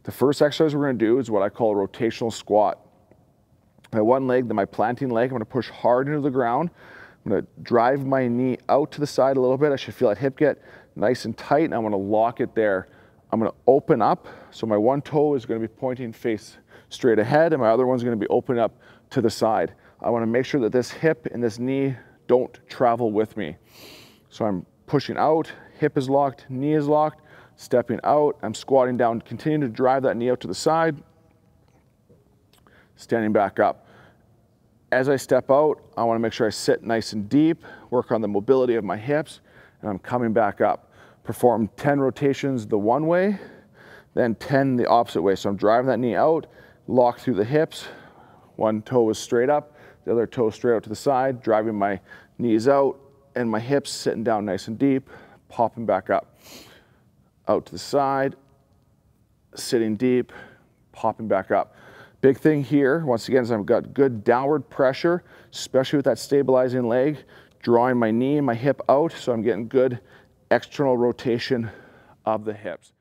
The first exercise we're going to do is what I call a rotational squat. My one leg, my planting leg, I'm going to push hard into the ground. I'm going to drive my knee out to the side a little bit. I should feel that hip get nice and tight, and I'm going to lock it there. I'm going to open up, so my one toe is going to be pointing face straight ahead, and my other one's going to be open up to the side. I want to make sure that this hip and this knee don't travel with me. So I'm pushing out, hip is locked, knee is locked, stepping out, I'm squatting down, continuing to drive that knee out to the side, standing back up. As I step out, I want to make sure I sit nice and deep, work on the mobility of my hips, and I'm coming back up. Perform 10 rotations the one way, then 10 the opposite way. So I'm driving that knee out, lock through the hips, one toe is straight up, the other toe straight out to the side, driving my knees out and my hips sitting down nice and deep, popping back up. Out to the side, sitting deep, popping back up. Big thing here, once again, is I've got good downward pressure, especially with that stabilizing leg, drawing my knee and my hip out, so I'm getting good external rotation of the hips.